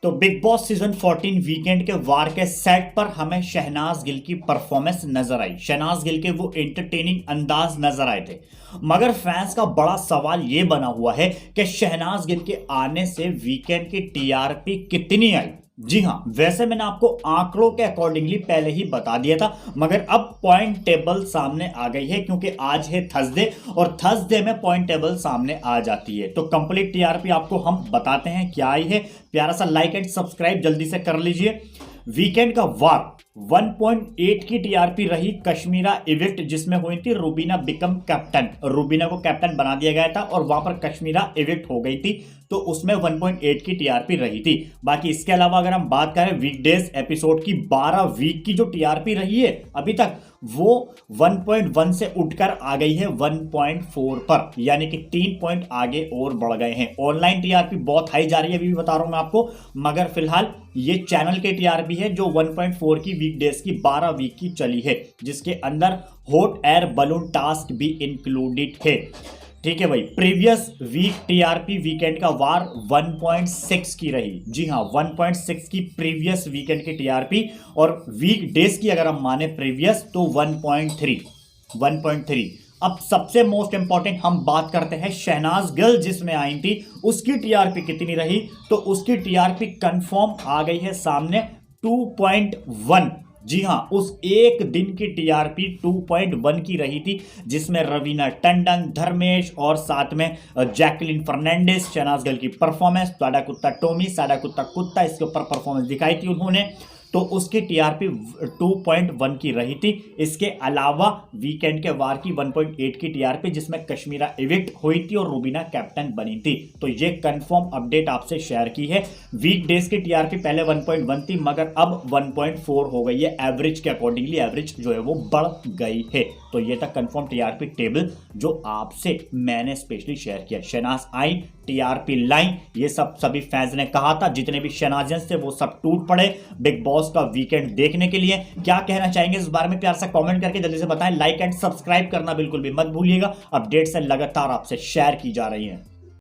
तो big boss season 14 weekend के वार के सेट पर हमें शहनाज गिल की परफॉर्मेंस नजर आई। शहनाज गिल के वो एंटरटेनिंग अंदाज नजर आए थे, मगर फैंस का बड़ा सवाल ये बना हुआ है कि शहनाज गिल के आने से वीकेंड की टीआरपी कितनी आई। जी हां, वैसे मैंने आपको आंकड़ों के अकॉर्डिंगली पहले ही बता दिया था, मगर अब पॉइंट टेबल सामने आ गई है क्योंकि आज है थर्सडे और थर्सडे में पॉइंट टेबल सामने आ जाती है। तो कंप्लीट टीआरपी आपको हम बताते हैं क्या आई है। प्यारा सा लाइक एंड सब्सक्राइब जल्दी से कर लीजिए। वीकेंड का वार 1.8 की टीआरपी रही कश्मीरा इविक्ट, जिसमें हुई थी रूबीना बिकम कैप्टन। रूबीना को कैप्टन बना दिया गया था और वहां पर कश्मीरा इविक्ट हो गई थी, तो उसमें 1.8 की टीआरपी रही थी। बाकी इसके अलावा अगर हम बात करें वीकडेज एपिसोड की 12 वीक की जो टीआरपी रही है अभी तक, वो 1.1 से उठकर आ गई है 1.4 पर, यानी कि 3 पॉइंट आगे और बढ़ गए हैं। ऑनलाइन टीआरपी बहुत हाई जा रही है, अभी भी बता रहा हूं मैं आपको, मगर फिलहाल ये चैनल के टीआरपी है जो 1.4 की वीकडेज की 12 वीक की चली है, जिसके अंदर हॉट एयर बलून टास्क भी इंक्लूडेड है। ठीक है भाई, प्रीवियस वीक टीआरपी वीकेंड का वार 1.6 की रही। जी हां, 1.6 की प्रीवियस वीकेंड की टीआरपी, और वीक डेज की अगर हम माने प्रीवियस तो 1.3। अब सबसे मोस्ट इंपॉर्टेंट हम बात करते हैं शहनाज गिल जिसमें आई थी, उसकी टीआरपी कितनी रही। तो उसकी टीआरपी कंफर्म आ गई है सामने 2.1। जी हां, उस एक दिन की टीआरपी 2.1 की रही थी, जिसमें रवीना टंडन, धर्मेश और साथ में जैकलिन फर्नांडिस, शहनाज गिल की परफॉर्मेंस, साडा कुत्ता टोमी, साडा कुत्ता कुत्ता, इसके ऊपर परफॉर्मेंस दिखाई थी उन्होंने, तो उसकी टीआरपी 2.1 की रही थी। इसके अलावा वीकेंड के वार की 1.8 की टीआरपी, जिसमें कश्मीरा इविक्ट हुई थी और रूबीना कैप्टन बनी थी। तो ये कंफर्म अपडेट आपसे शेयर की है। वीक डेज की टीआरपी पहले 1.1 थी, मगर अब 1.4 हो गई है। एवरेज के अकॉर्डिंगली एवरेज जो है वो बढ़ गई है। तो ये था कंफर्म टीआरपी टेबल जो आपसे मैंने स्पेशली शेयर किया। शहनाज आई, टीआरपी लाइन, ये सब सभी फैंस ने कहा था, जितने भी शहनाजियंस थे वो सब टूट पड़े बिग बॉस का वीकेंड देखने के लिए। क्या कहना चाहेंगे इस बारे में, प्यार से कमेंट करके जल्दी से बताएं। लाइक एंड सब्सक्राइब करना बिल्कुल भी मत भूलिएगा। अपडेट्स लगातार आपसे शेयर की जा रही हैं।